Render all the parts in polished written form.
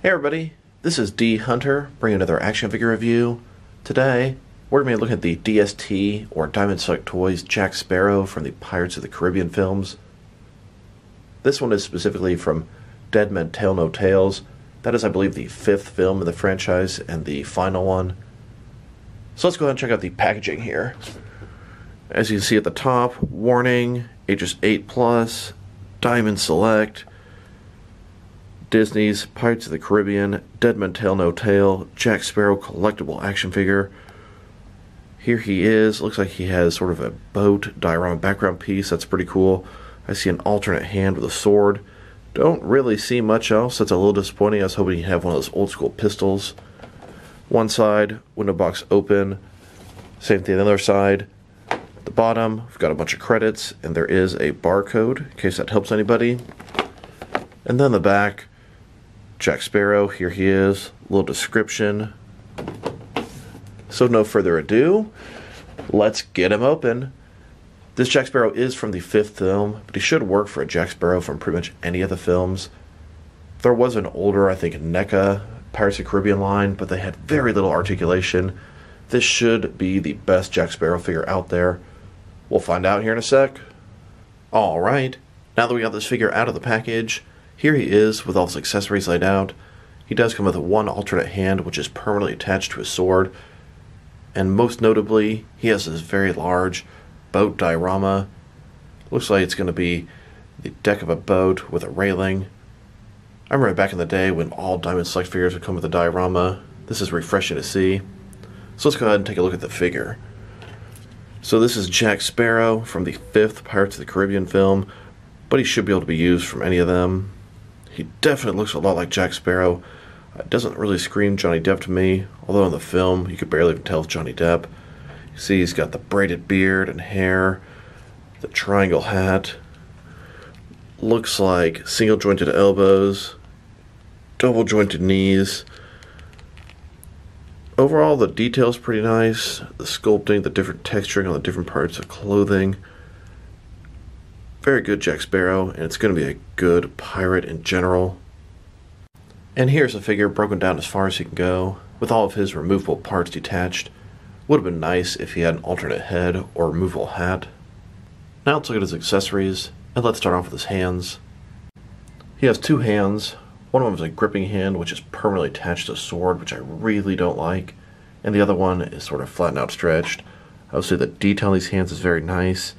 Hey everybody, this is D Hunter, bringing another action figure review. Today, we're going to be looking at the DST, or Diamond Select Toys, Jack Sparrow from the Pirates of the Caribbean films. This one is specifically from Dead Men Tell No Tales. That is, I believe, the 5th film in the franchise and the final one. So let's go ahead and check out the packaging here. As you can see at the top, warning, ages 8+, Diamond Select, Disney's Pirates of the Caribbean, Dead Men Tell No Tale, Jack Sparrow collectible action figure. Here he is. Looks like he has sort of a boat diorama background piece. That's pretty cool. I see an alternate hand with a sword. Don't really see much else. That's a little disappointing. I was hoping he'd have one of those old school pistols. One side, window box open. Same thing on the other side. At the bottom, we've got a bunch of credits, and there is a barcode, in case that helps anybody. And then the back, Jack Sparrow, here he is, a little description. So no further ado, let's get him open. This Jack Sparrow is from the 5th film, but he should work for a Jack Sparrow from pretty much any of the films. There was an older, I think, NECA Pirates of the Caribbean line, but they had very little articulation. This should be the best Jack Sparrow figure out there. We'll find out here in a sec. Alright, now that we got this figure out of the package, here he is with all his accessories laid out. He does come with one alternate hand, which is permanently attached to his sword. And most notably, he has this very large boat diorama. Looks like it's going to be the deck of a boat with a railing. I remember back in the day when all Diamond Select figures would come with a diorama. This is refreshing to see. So let's go ahead and take a look at the figure. So this is Jack Sparrow from the 5th Pirates of the Caribbean film, but he should be able to be used from any of them. He definitely looks a lot like Jack Sparrow. It doesn't really scream Johnny Depp to me, although in the film you could barely even tell it's Johnny Depp. You see he's got the braided beard and hair, the triangle hat. Looks like single jointed elbows, double jointed knees. Overall the detail's pretty nice. The sculpting, the different texturing on the different parts of clothing. Very good Jack Sparrow, and it's going to be a good pirate in general. And here's a figure broken down as far as he can go, with all of his removable parts detached. Would have been nice if he had an alternate head or removable hat. Now let's look at his accessories, and let's start off with his hands. He has 2 hands. One of them is a gripping hand, which is permanently attached to a sword, which I really don't like. And the other one is sort of flat and outstretched. I would say the detail on these hands is very nice.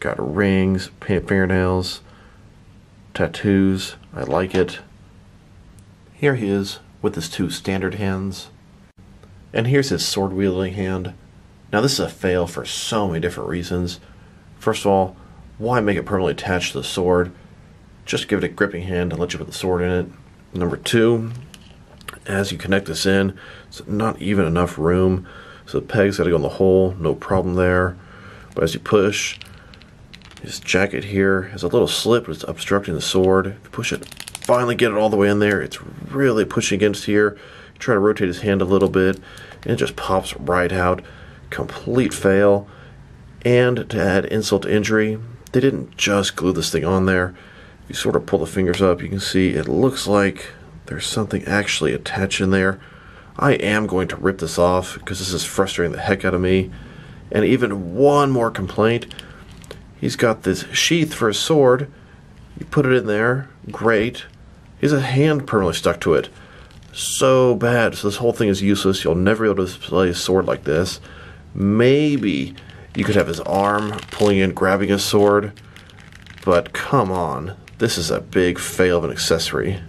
Got rings, painted fingernails, tattoos. I like it. Here he is with his 2 standard hands. And here's his sword wielding hand. Now this is a fail for so many different reasons. First of all, why make it permanently attached to the sword? Just give it a gripping hand and let you put the sword in it. Number 2, as you connect this in, it's not even enough room. So the peg's gotta go in the hole, no problem there. But as you push, his jacket here has a little slip, but it's obstructing the sword. If you push it, finally get it all the way in there, it's really pushing against here. You try to rotate his hand a little bit, and it just pops right out. Complete fail. And to add insult to injury, they didn't just glue this thing on there. If you sort of pull the fingers up, you can see it looks like there's something actually attached in there. I am going to rip this off, because this is frustrating the heck out of me. And even one more complaint. He's got this sheath for his sword. You put it in there, great. He has a hand permanently stuck to it. So bad. So this whole thing is useless. You'll never be able to display a sword like this. Maybe you could have his arm pulling in, grabbing his sword. But come on. This is a big fail of an accessory.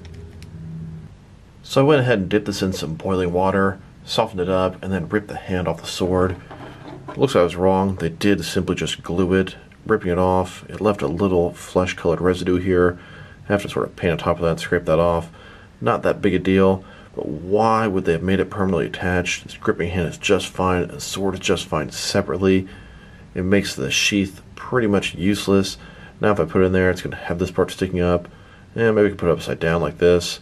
So I went ahead and dipped this in some boiling water, softened it up, and then ripped the hand off the sword. It looks like I was wrong. They did simply just glue it. Ripping it off, it left a little flesh-colored residue here. I have to sort of paint on top of that and scrape that off. Not that big a deal, but why would they have made it permanently attached? This gripping hand is just fine, and the sword is just fine separately. It makes the sheath pretty much useless. Now if I put it in there, it's going to have this part sticking up. And maybe we can put it upside down like this.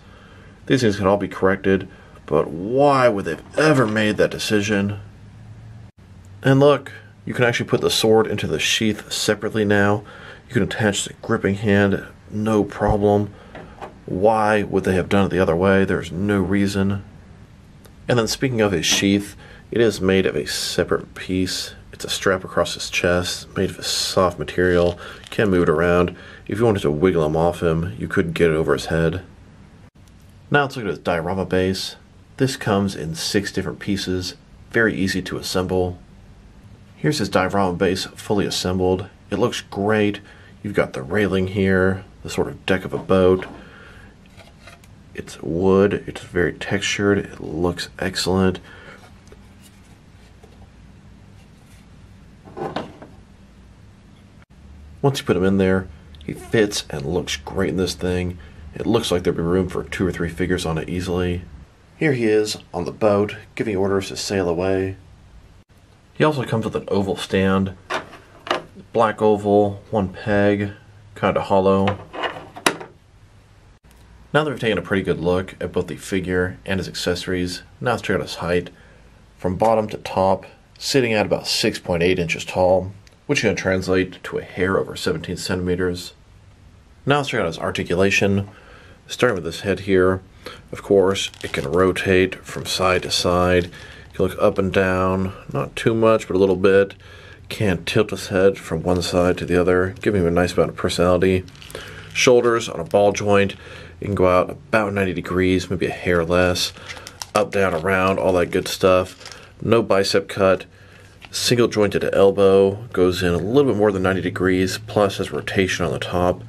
These things can all be corrected, but why would they have ever made that decision? And look, you can actually put the sword into the sheath separately now. You can attach the gripping hand, no problem. Why would they have done it the other way? There's no reason. And then speaking of his sheath, it is made of a separate piece. It's a strap across his chest, made of a soft material. You can't move it around. If you wanted to wiggle him off him, you couldn't get it over his head. Now let's look at his diorama base. This comes in 6 different pieces, very easy to assemble. Here's his diorama base fully assembled. It looks great. You've got the railing here, the sort of deck of a boat. It's wood, it's very textured, it looks excellent. Once you put him in there, he fits and looks great in this thing. It looks like there'd be room for 2 or 3 figures on it easily. Here he is on the boat, giving orders to sail away. He also comes with an oval stand. Black oval, 1 peg, kind of hollow. Now that we've taken a pretty good look at both the figure and his accessories, now let's check out his height. From bottom to top, sitting at about 6.8 inches tall, which is going to translate to a hair over 17 centimeters. Now let's check out his articulation. Starting with this head here, of course, it can rotate from side to side. You can look up and down, not too much, but a little bit. Can tilt his head from one side to the other, giving him a nice amount of personality. Shoulders on a ball joint. You can go out about 90 degrees, maybe a hair less. Up, down, around, all that good stuff. No bicep cut. Single jointed elbow. Goes in a little bit more than 90 degrees, plus has rotation on the top.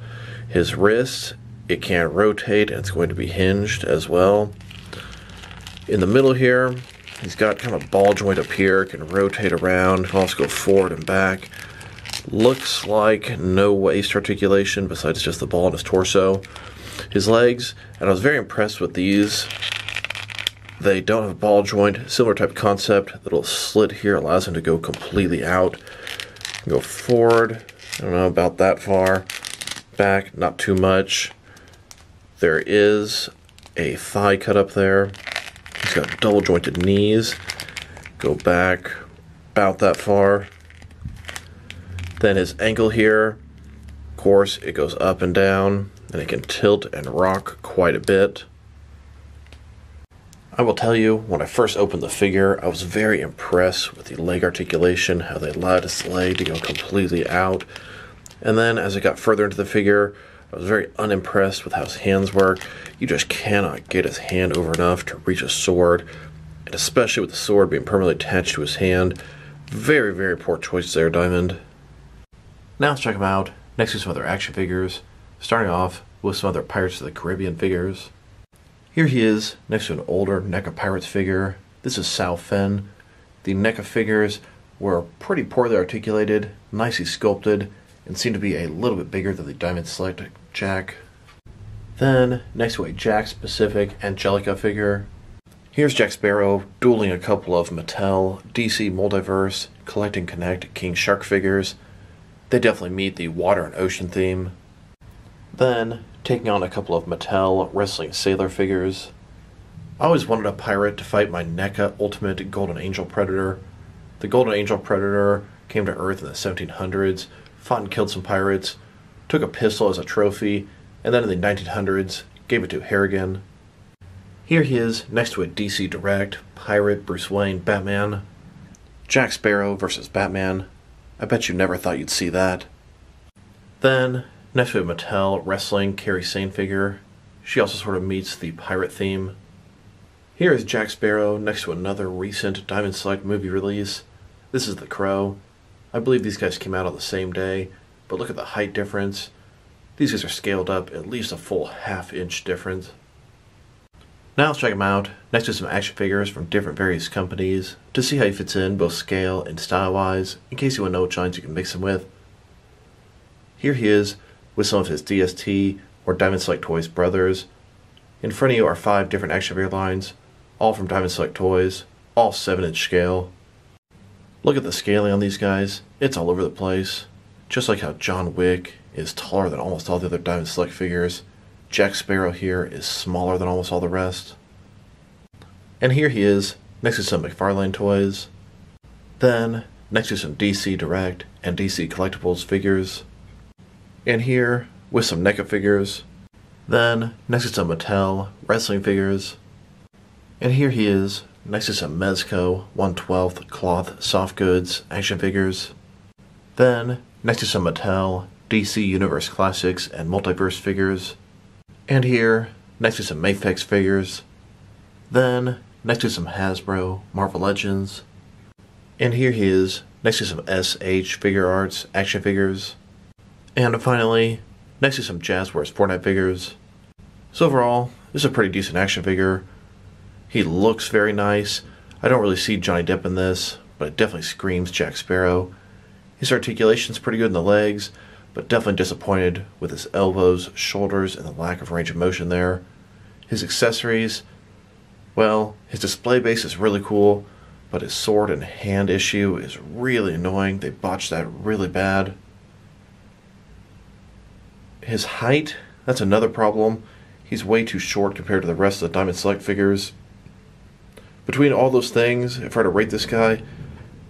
His wrist, it can rotate, and it's going to be hinged as well. In the middle here, he's got kind of a ball joint up here, can rotate around, can also go forward and back. Looks like no waist articulation besides just the ball in his torso. His legs, and I was very impressed with these. They don't have a ball joint, similar type concept. The little slit here allows him to go completely out. Go forward, I don't know, about that far. Back, not too much. There is a thigh cut up there. He's got double jointed knees. Go back about that far. Then his ankle here, of course, it goes up and down, and it can tilt and rock quite a bit. I will tell you, when I first opened the figure, I was very impressed with the leg articulation, how they allowed his leg to go completely out. And then as I got further into the figure, I was very unimpressed with how his hands work. You just cannot get his hand over enough to reach a sword, and especially with the sword being permanently attached to his hand. Very, very poor choice there, Diamond. Now let's check him out next to some other action figures, starting off with some other Pirates of the Caribbean figures. Here he is next to an older NECA Pirates figure. This is Sal Fenn. The NECA figures were pretty poorly articulated, nicely sculpted, and seem to be a little bit bigger than the Diamond Select Jack. Then, next to a Jakks Pacific Angelica figure, here's Jack Sparrow dueling a couple of Mattel, DC Multiverse, Collect and Connect King Shark figures. They definitely meet the water and ocean theme. Then, taking on a couple of Mattel Wrestling Sailor figures. I always wanted a pirate to fight my NECA Ultimate Golden Angel Predator. The Golden Angel Predator came to Earth in the 1700s, fought and killed some pirates, took a pistol as a trophy, and then in the 1900s, gave it to Harrigan. Here he is next to a DC Direct, Pirate, Bruce Wayne, Batman. Jack Sparrow versus Batman. I bet you never thought you'd see that. Then, next to a Mattel Wrestling Carrie Sane figure. She also sort of meets the pirate theme. Here is Jack Sparrow next to another recent Diamond Select movie release. This is The Crow. I believe these guys came out on the same day, but look at the height difference. These guys are scaled up at least a full half-inch difference. Now let's check him out next to some action figures from different various companies to see how he fits in both scale and style-wise, in case you want to know which lines you can mix him with. Here he is with some of his DST or Diamond Select Toys brothers. In front of you are 5 different action figure lines, all from Diamond Select Toys, all 7-inch scale. Look at the scaling on these guys, it's all over the place. Just like how John Wick is taller than almost all the other Diamond Select figures, Jack Sparrow here is smaller than almost all the rest. And here he is, next to some McFarlane toys. Then, next to some DC Direct and DC Collectibles figures. And here, with some NECA figures. Then, next to some Mattel wrestling figures. And here he is, next to some Mezco 1/12 cloth soft goods action figures. Then, next to some Mattel DC Universe Classics and Multiverse figures. And here, next to some Mafex figures. Then, next to some Hasbro Marvel Legends. And here he is, next to some SH Figure Arts action figures. And finally, next to some Jazzwares Fortnite figures. So overall, this is a pretty decent action figure. He looks very nice. I don't really see Johnny Depp in this, but it definitely screams Jack Sparrow. His articulation's pretty good in the legs, but definitely disappointed with his elbows, shoulders, and the lack of range of motion there. His accessories, well, his display base is really cool, but his sword and hand issue is really annoying. They botched that really bad. His height, that's another problem. He's way too short compared to the rest of the Diamond Select figures. Between all those things, if I were to rate this guy, I'm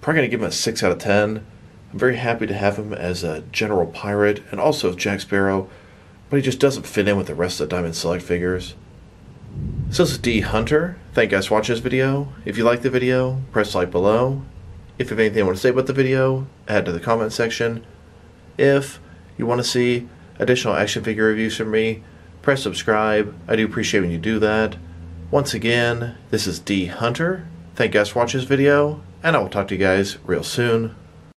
probably going to give him a 6 out of 10. I'm very happy to have him as a General Pirate and also as Jack Sparrow, but he just doesn't fit in with the rest of the Diamond Select figures. So this is D Hunter. Thank you guys for watching this video. If you liked the video, press like below. If you have anything you want to say about the video, add to the comment section. If you want to see additional action figure reviews from me, press subscribe. I do appreciate when you do that. Once again, this is D Hunter. Thank you guys for watching this video, and I will talk to you guys real soon.